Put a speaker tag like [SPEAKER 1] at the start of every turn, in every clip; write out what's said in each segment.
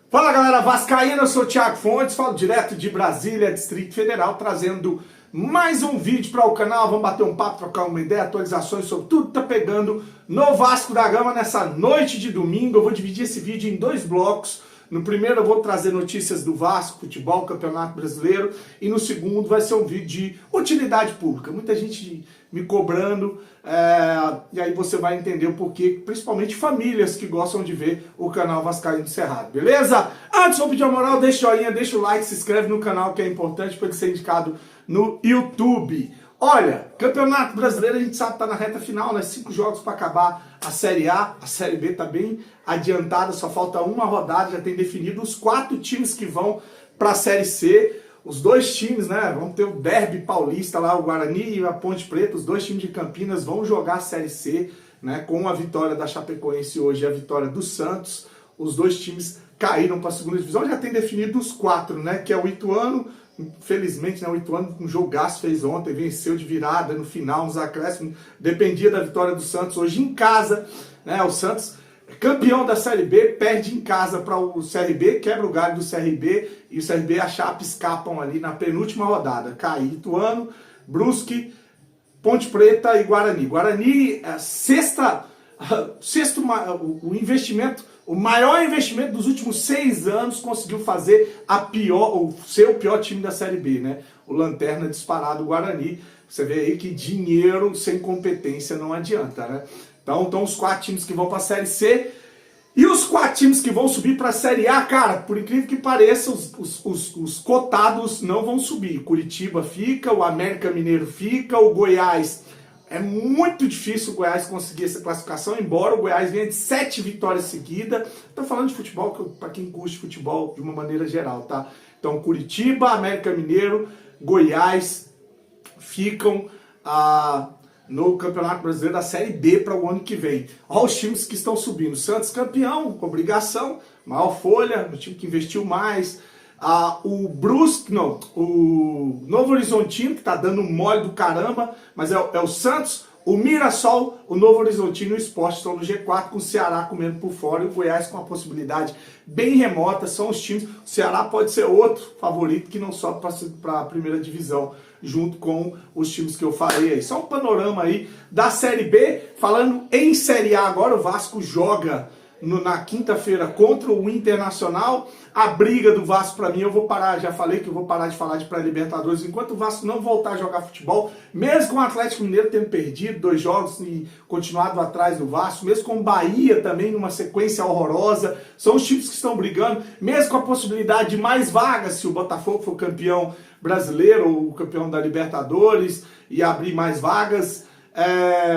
[SPEAKER 1] Fala galera vascaína, eu sou o Thiago Fontes, falo direto de Brasília, Distrito Federal, trazendo mais um vídeo para o canal. Vamos bater um papo, trocar uma ideia, atualizações sobre tudo que tá pegando no Vasco da Gama nessa noite de domingo. Eu vou dividir esse vídeo em dois blocos. No primeiro eu vou trazer notícias do Vasco, futebol, Campeonato Brasileiro, e no segundo vai ser um vídeo de utilidade pública. Muita gente me cobrando, e aí você vai entender o porquê, principalmente famílias que gostam de ver o canal Vascaíno do Cerrado, beleza? Antes, vou pedir a moral, deixa o joinha, deixa o like, se inscreve no canal que é importante para ele ser indicado no YouTube. Olha, Campeonato Brasileiro a gente sabe que tá na reta final, né? 5 jogos para acabar a Série A Série B tá bem adiantada, só falta uma rodada, já tem definido os 4 times que vão para a Série C. Os 2 times, né? Vamos ter o Derby Paulista lá, o Guarani e a Ponte Preta, os 2 times de Campinas vão jogar a Série C, né? Com a vitória da Chapecoense hoje e a vitória do Santos. Os 2 times caíram para a segunda divisão, já tem definido os 4, né? Que é o Ituano. Infelizmente, né, o Ituano com um jogaço fez ontem, venceu de virada no final, nos acréscimos, dependia da vitória do Santos hoje em casa, né, o Santos, campeão da Série B, perde em casa para o CRB, quebra o galho do CRB, e o CRB e a Chape escapam ali na penúltima rodada, cai Ituano, Brusque, Ponte Preta e Guarani. Guarani, o investimento, o maior investimento dos últimos 6 anos, conseguiu fazer ser o pior time da Série B, né? O lanterna disparado, o Guarani. Você vê aí que dinheiro sem competência não adianta, né? Então os 4 times que vão para a Série C e os 4 times que vão subir para a Série A, cara, por incrível que pareça, os cotados não vão subir. Curitiba fica, o América Mineiro fica, o Goiás. É muito difícil o Goiás conseguir essa classificação, embora o Goiás venha de 7 vitórias seguidas. Estou falando de futebol, para quem curte futebol de uma maneira geral, tá? Então Curitiba, América Mineiro, Goiás ficam no Campeonato Brasileiro da Série B para o ano que vem. Olha os times que estão subindo. Santos campeão, obrigação, maior folha, o time que investiu mais. O Brusque, não, o Novo Horizontino, que tá dando um mole do caramba, mas é o Santos, o Mirassol, o Novo Horizontino e o Sport estão no G4, com o Ceará comendo por fora e o Goiás com uma possibilidade bem remota. São os times, o Ceará pode ser outro favorito que não sobe para a primeira divisão, junto com os times que eu falei aí. Só um panorama aí da Série B. Falando em Série A agora, o Vasco joga na quinta-feira contra o Internacional. A briga do Vasco, para mim, eu vou parar, já falei que eu vou parar de falar de pré-Libertadores enquanto o Vasco não voltar a jogar futebol, mesmo com o Atlético Mineiro tendo perdido 2 jogos e continuado atrás do Vasco, mesmo com o Bahia também numa sequência horrorosa, são os times que estão brigando, mesmo com a possibilidade de mais vagas, se o Botafogo for campeão brasileiro ou campeão da Libertadores e abrir mais vagas,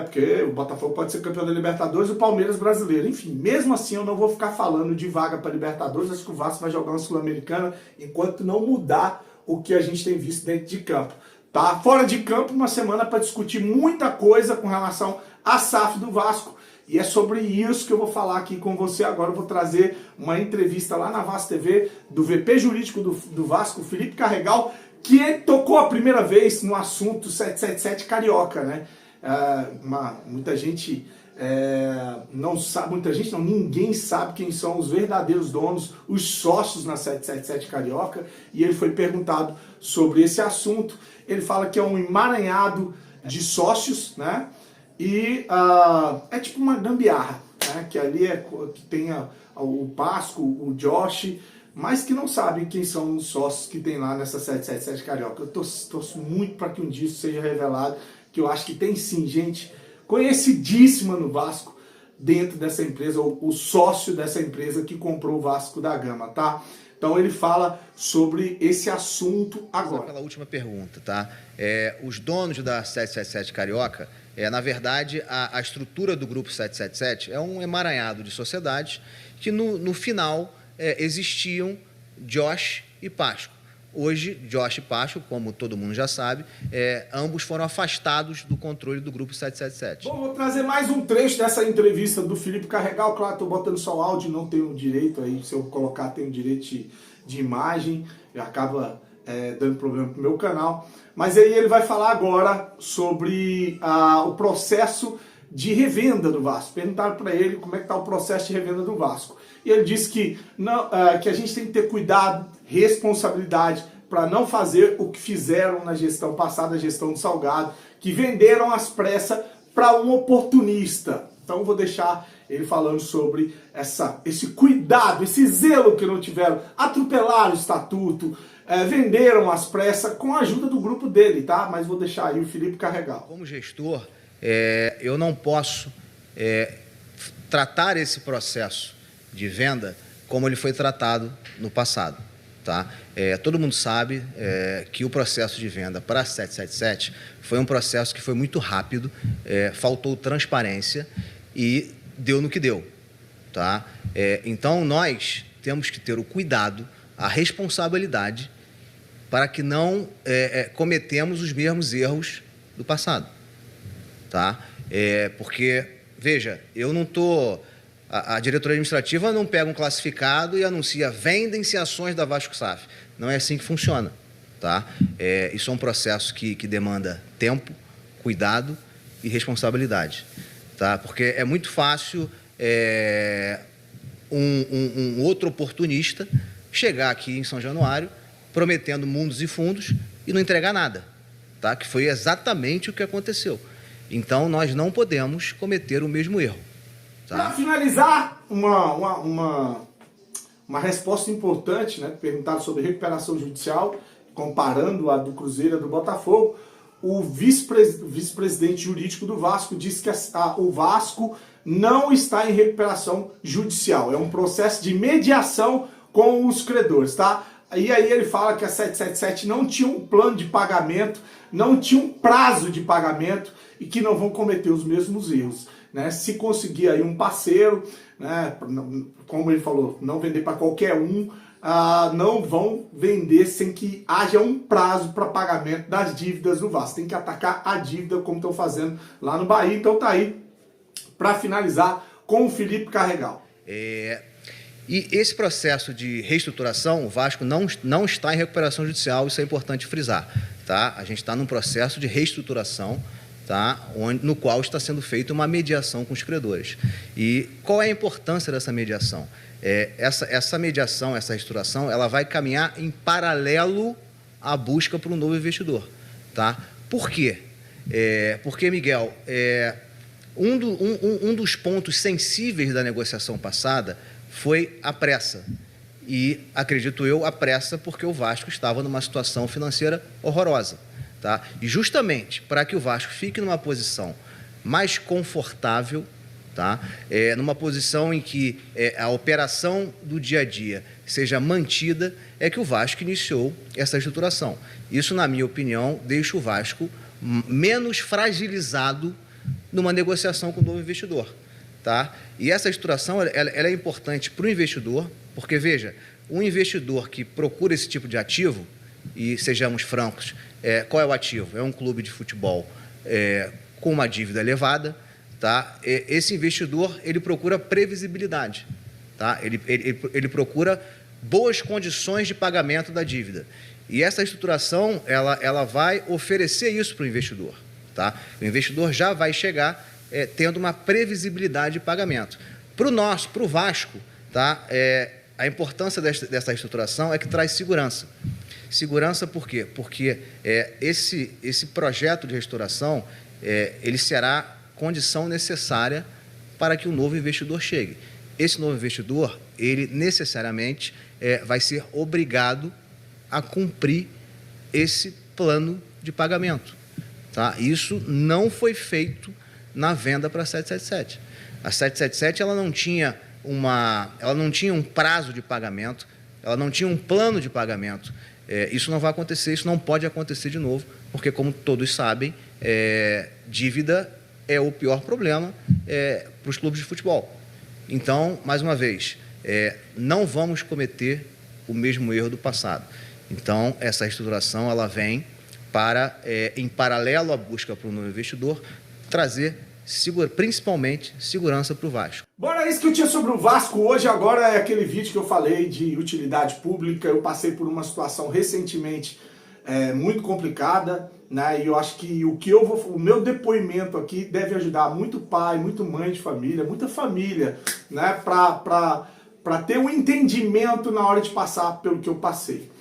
[SPEAKER 1] porque o Botafogo pode ser campeão da Libertadores e o Palmeiras brasileiro. Enfim, mesmo assim eu não vou ficar falando de vaga para Libertadores. Acho que o Vasco vai jogar uma Sul-Americana enquanto não mudar o que a gente tem visto dentro de campo. Tá? Fora de campo, uma semana para discutir muita coisa com relação à SAF do Vasco. E é sobre isso que eu vou falar aqui com você agora. Eu vou trazer uma entrevista lá na Vasco TV do VP jurídico do Vasco, Felipe Carregal, que tocou a primeira vez no assunto 777 Carioca, né? Muita gente não sabe, ninguém sabe quem são os verdadeiros donos, os sócios na 777 Carioca, e ele foi perguntado sobre esse assunto. Ele fala que é um emaranhado de sócios, né? E é tipo uma gambiarra, né? Que ali que tem o Pasco, o Josh, mas que não sabem quem são os sócios que tem lá nessa 777 Carioca. Eu torço muito para que um dia isso seja revelado, que eu acho que tem sim gente conhecidíssima no Vasco dentro dessa empresa, ou o sócio dessa empresa que comprou o Vasco da Gama, tá? Então ele fala sobre esse assunto agora.
[SPEAKER 2] Pela última pergunta, tá? Os donos da 777 Carioca, na verdade, a estrutura do grupo 777 é um emaranhado de sociedades que no final existiam Josh e Pasco. Hoje, Josh e Pasco, como todo mundo já sabe, ambos foram afastados do controle do grupo 777.
[SPEAKER 1] Bom, vou trazer mais um trecho dessa entrevista do Felipe Carregal. Claro, estou botando só o áudio, não tenho direito, aí se eu colocar tenho direito de imagem, e acaba dando problema para o meu canal. Mas aí ele vai falar agora sobre o processo de revenda do Vasco. Perguntaram para ele como é que está o processo de revenda do Vasco. E ele disse que, não, que a gente tem que ter cuidado, responsabilidade, para não fazer o que fizeram na gestão passada, a gestão do Salgado, que venderam às pressas para um oportunista. Então vou deixar ele falando sobre esse cuidado, esse zelo que não tiveram, atropelaram o estatuto, venderam às pressas com a ajuda do grupo dele, tá? Mas vou deixar aí o Felipe carregar.
[SPEAKER 2] Como gestor, eu não posso tratar esse processo de venda como ele foi tratado no passado. Tá? Todo mundo sabe que o processo de venda para a 777 foi um processo que foi muito rápido, faltou transparência e deu no que deu. Tá? Então, nós temos que ter o cuidado, a responsabilidade para que não cometemos os mesmos erros do passado. Tá? Porque, veja, eu não estou... A diretoria administrativa não pega um classificado e anuncia vendem-se ações da Vasco SAF. Não é assim que funciona. Tá? Isso é um processo que demanda tempo, cuidado e responsabilidade. Tá? Porque é muito fácil um outro oportunista chegar aqui em São Januário prometendo mundos e fundos e não entregar nada. Tá? Que foi exatamente o que aconteceu. Então, nós não podemos cometer o mesmo erro. Tá.
[SPEAKER 1] Para finalizar, uma resposta importante, né? Perguntado sobre recuperação judicial, comparando a do Cruzeiro e a do Botafogo, o vice-presidente jurídico do Vasco disse que o Vasco não está em recuperação judicial, é um processo de mediação com os credores, tá? E aí ele fala que a 777 não tinha um plano de pagamento, não tinha um prazo de pagamento e que não vão cometer os mesmos erros. Né? Se conseguir aí um parceiro, né, como ele falou, não vender para qualquer um, não vão vender sem que haja um prazo para pagamento das dívidas no Vasco. Tem que atacar a dívida como estão fazendo lá no Bahia. Então tá aí, para finalizar, com o Felipe Carregal.
[SPEAKER 2] E esse processo de reestruturação, o Vasco não está em recuperação judicial, isso é importante frisar. Tá? A gente está num processo de reestruturação, tá? No qual está sendo feita uma mediação com os credores. E qual é a importância dessa mediação? Essa mediação, essa reestruturação, ela vai caminhar em paralelo à busca por um novo investidor. Tá? Por quê? Porque, Miguel, um dos pontos sensíveis da negociação passada foi a pressa. E, acredito eu, a pressa porque o Vasco estava numa situação financeira horrorosa. Tá? E justamente para que o Vasco fique numa posição mais confortável, tá? Numa posição em que a operação do dia a dia seja mantida, é que o Vasco iniciou essa estruturação. Isso, na minha opinião, deixa o Vasco menos fragilizado numa negociação com o novo investidor. Tá? E essa estruturação ela é importante para o investidor, porque, veja, um investidor que procura esse tipo de ativo, e sejamos francos, qual é o ativo? É um clube de futebol com uma dívida elevada. Tá? Esse investidor ele procura previsibilidade. Tá? Ele procura boas condições de pagamento da dívida. E essa estruturação ela vai oferecer isso para o investidor. Tá? O investidor já vai chegar tendo uma previsibilidade de pagamento. Para o Vasco, tá? A importância dessa estruturação é que traz segurança. Segurança por quê? Porque esse projeto de restauração ele será condição necessária para que o novo investidor chegue. Esse novo investidor, ele necessariamente vai ser obrigado a cumprir esse plano de pagamento. Tá? Isso não foi feito na venda para a 777. A 777 ela não tinha um prazo de pagamento, ela não tinha um plano de pagamento. Isso não vai acontecer, isso não pode acontecer de novo, porque, como todos sabem, dívida é o pior problema para os clubes de futebol. Então, mais uma vez, não vamos cometer o mesmo erro do passado. Então, essa reestruturação ela vem para, em paralelo à busca para um novo investidor, trazer principalmente segurança para o Vasco.
[SPEAKER 1] Bom, é isso que eu tinha sobre o Vasco hoje. Agora é aquele vídeo que eu falei de utilidade pública. Eu passei por uma situação recentemente muito complicada, né? E eu acho que o meu depoimento aqui deve ajudar muito pai, muito mãe de família, muita família, né? Para ter um entendimento na hora de passar pelo que eu passei.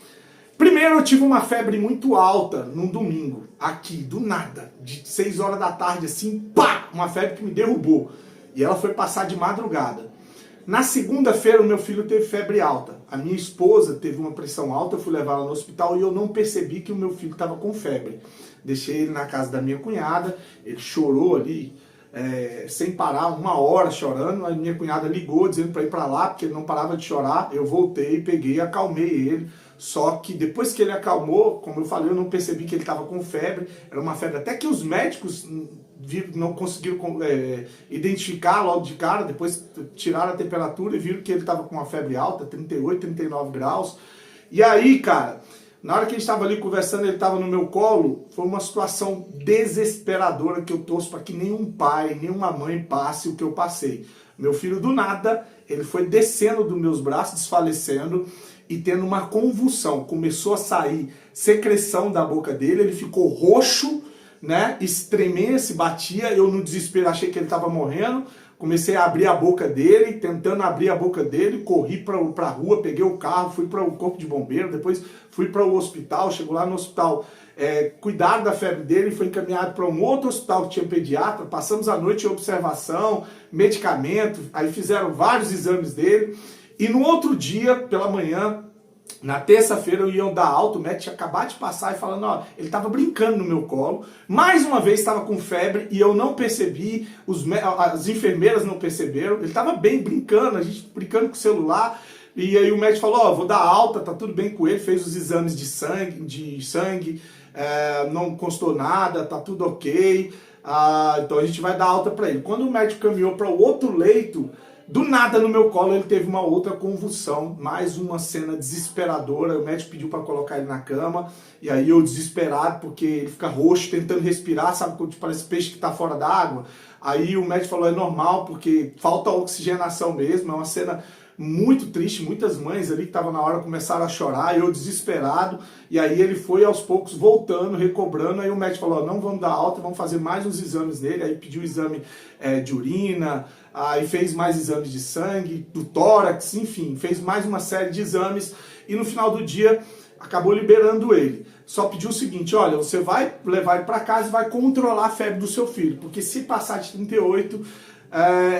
[SPEAKER 1] Primeiro, eu tive uma febre muito alta num domingo, aqui, do nada, de 6 horas da tarde, assim, pá! Uma febre que me derrubou. E ela foi passar de madrugada. Na segunda-feira, o meu filho teve febre alta. A minha esposa teve uma pressão alta, eu fui levar ela no hospital e eu não percebi que o meu filho estava com febre. Deixei ele na casa da minha cunhada, ele chorou ali, sem parar, 1 hora chorando. A minha cunhada ligou dizendo para ir para lá, porque ele não parava de chorar. Eu voltei, peguei, acalmei ele. Só que depois que ele acalmou, como eu falei, eu não percebi que ele estava com febre. Era uma febre até que os médicos não conseguiram identificar logo de cara. Depois tiraram a temperatura e viram que ele estava com uma febre alta, 38, 39 graus. E aí, cara, na hora que a gente estava ali conversando, ele estava no meu colo. Foi uma situação desesperadora que eu torço para que nenhum pai, nenhuma mãe passe o que eu passei. Meu filho, do nada, ele foi descendo dos meus braços, desfalecendo e tendo uma convulsão. Começou a sair secreção da boca dele, ele ficou roxo, né? Estremeia, se batia. Eu, no desespero, achei que ele estava morrendo. Comecei a abrir a boca dele, tentando abrir a boca dele, corri para a rua, peguei o carro, fui para o corpo de bombeiro, depois fui para o hospital. Chegou lá no hospital, cuidaram da febre dele, foi encaminhado para um outro hospital que tinha pediatra. Passamos a noite em observação, medicamento, aí fizeram vários exames dele. E no outro dia, pela manhã, na terça-feira, eu ia dar alta, o médico tinha acabado de passar e falando, ó, ele estava brincando no meu colo, mais uma vez estava com febre e eu não percebi, as enfermeiras não perceberam, ele estava bem brincando, a gente brincando com o celular, e aí o médico falou, ó, vou dar alta, tá tudo bem com ele, fez os exames de sangue, não constou nada, tá tudo ok, então a gente vai dar alta para ele. Quando o médico caminhou para o outro leito, do nada no meu colo ele teve uma outra convulsão, mais uma cena desesperadora. O médico pediu para colocar ele na cama, e aí eu desesperado, porque ele fica roxo, tentando respirar, sabe, quando parece peixe que está fora d'água. Aí o médico falou, é normal, porque falta oxigenação mesmo, é uma cena muito triste. Muitas mães ali que estavam na hora começaram a chorar, eu desesperado, e aí ele foi aos poucos voltando, recobrando. Aí o médico falou, não vamos dar alta, vamos fazer mais uns exames nele. Aí pediu exame de urina, aí fez mais exames de sangue, do tórax, enfim, fez mais uma série de exames, e no final do dia acabou liberando ele. Só pediu o seguinte, olha, você vai levar ele para casa e vai controlar a febre do seu filho, porque se passar de 38,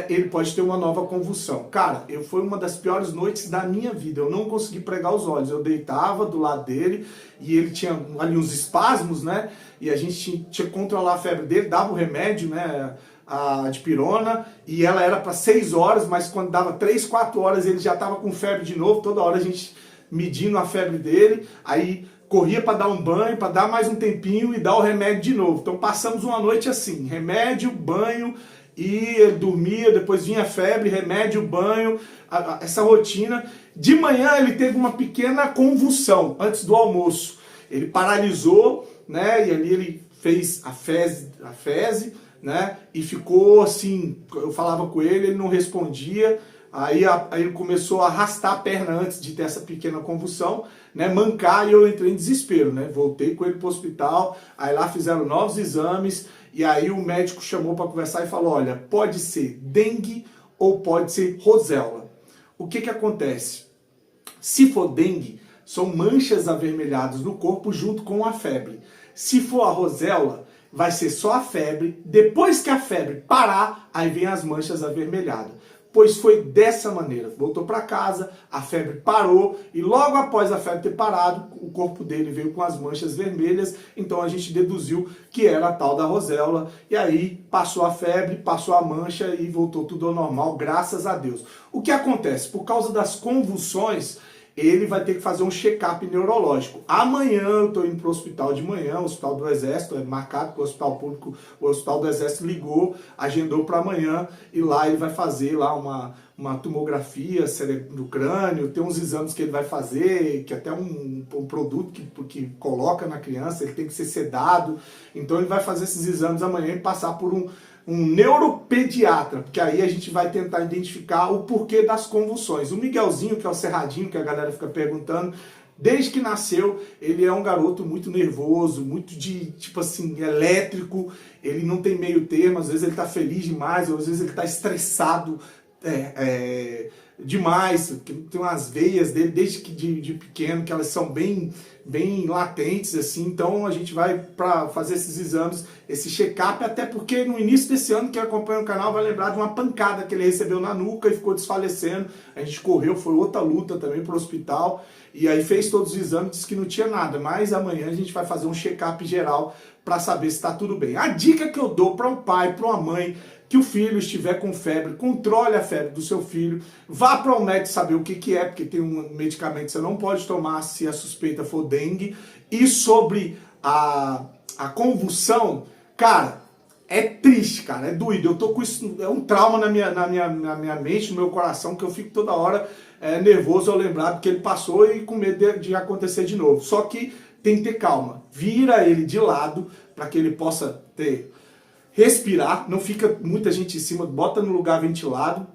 [SPEAKER 1] ele pode ter uma nova convulsão. Cara, foi uma das piores noites da minha vida, eu não consegui pregar os olhos, eu deitava do lado dele, e ele tinha ali uns espasmos, né, e a gente tinha que controlar a febre dele, dava o remédio, né, a dipirona, e ela era para 6 horas, mas quando dava 3, 4 horas ele já estava com febre de novo, toda hora a gente medindo a febre dele, aí corria para dar um banho, para dar mais um tempinho e dar o remédio de novo. Então passamos uma noite assim, remédio, banho, e ele dormia, depois vinha febre, remédio, banho, essa rotina. De manhã ele teve uma pequena convulsão, antes do almoço. Ele paralisou, né, e ali ele fez a fezes, né, e ficou assim, eu falava com ele, ele não respondia, aí ele começou a arrastar a perna antes de ter essa pequena convulsão, né, mancar, e eu entrei em desespero, né, voltei com ele para o hospital, aí lá fizeram novos exames, e aí o médico chamou para conversar e falou, olha, pode ser dengue ou pode ser roséola. O que acontece? Se for dengue, são manchas avermelhadas no corpo junto com a febre. Se for a roséola, vai ser só a febre. Depois que a febre parar, aí vem as manchas avermelhadas. Pois foi dessa maneira. Voltou para casa, a febre parou, e logo após a febre ter parado, o corpo dele veio com as manchas vermelhas. Então a gente deduziu que era a tal da roséola. E aí passou a febre, passou a mancha e voltou tudo ao normal, graças a Deus. O que acontece? Por causa das convulsões, ele vai ter que fazer um check-up neurológico. Amanhã eu estou indo para o hospital de manhã, o Hospital do Exército, é marcado para o Hospital Público, o Hospital do Exército ligou, agendou para amanhã, e lá ele vai fazer lá uma tomografia do crânio, tem uns exames que ele vai fazer, que até um produto que coloca na criança, ele tem que ser sedado, então ele vai fazer esses exames amanhã e passar por um neuropediatra, porque aí a gente vai tentar identificar o porquê das convulsões. O Miguelzinho, que é o Cerradinho, que a galera fica perguntando, Desde que nasceu, ele é um garoto muito nervoso, muito tipo assim, elétrico, ele não tem meio termo, às vezes ele tá feliz demais, às vezes ele tá estressado demais, tem umas veias dele desde que de pequeno, que elas são bem latentes, assim, então a gente vai para fazer esses exames, esse check-up, até porque no início desse ano, quem acompanha o canal vai lembrar de uma pancada que ele recebeu na nuca e ficou desfalecendo, a gente correu, foi outra luta também pro hospital, e aí fez todos os exames, disse que não tinha nada, mas amanhã a gente vai fazer um check-up geral para saber se está tudo bem. A dica que eu dou para um pai, para uma mãe, que o filho estiver com febre, controle a febre do seu filho, vá para o médico saber o que é, porque tem um medicamento que você não pode tomar se a suspeita for dengue. E sobre a convulsão, cara, é triste, cara, é doído. Eu tô com isso, é um trauma na minha mente, no meu coração, que eu fico toda hora nervoso ao lembrar, porque ele passou e com medo de acontecer de novo. Só que tem que ter calma, vira ele de lado para que ele possa respirar, não fica muita gente em cima, bota no lugar ventilado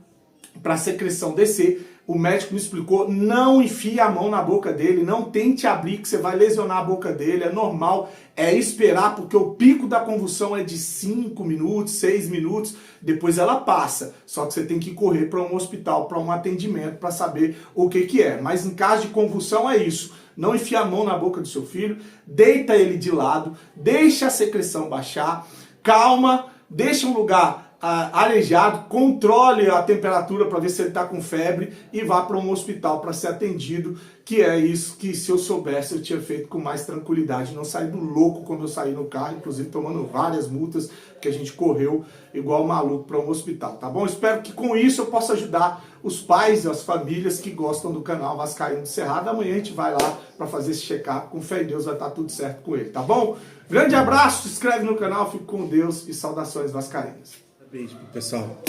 [SPEAKER 1] para a secreção descer. O médico me explicou, não enfie a mão na boca dele, não tente abrir que você vai lesionar a boca dele, é normal, é esperar, porque o pico da convulsão é de 5 minutos, 6 minutos, depois ela passa. Só que você tem que correr para um hospital, para um atendimento, para saber o que é. Mas em caso de convulsão é isso, não enfie a mão na boca do seu filho, deita ele de lado, deixa a secreção baixar, calma, deixa um lugar arejado, controle a temperatura para ver se ele está com febre e vá para um hospital para ser atendido, que é isso que se eu soubesse eu tinha feito com mais tranquilidade, não saído louco como eu saí no carro, inclusive tomando várias multas, porque a gente correu igual maluco para um hospital, tá bom? Espero que com isso eu possa ajudar os pais e as famílias que gostam do canal Vascaíno do Cerrado. Amanhã a gente vai lá para fazer esse check-up, com fé em Deus vai estar tudo certo com ele, tá bom? Grande abraço, se inscreve no canal, fique com Deus e saudações vascaínas.
[SPEAKER 3] Beijo pro pessoal.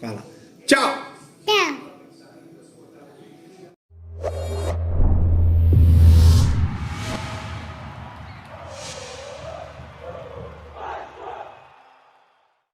[SPEAKER 3] Vai lá. Tchau!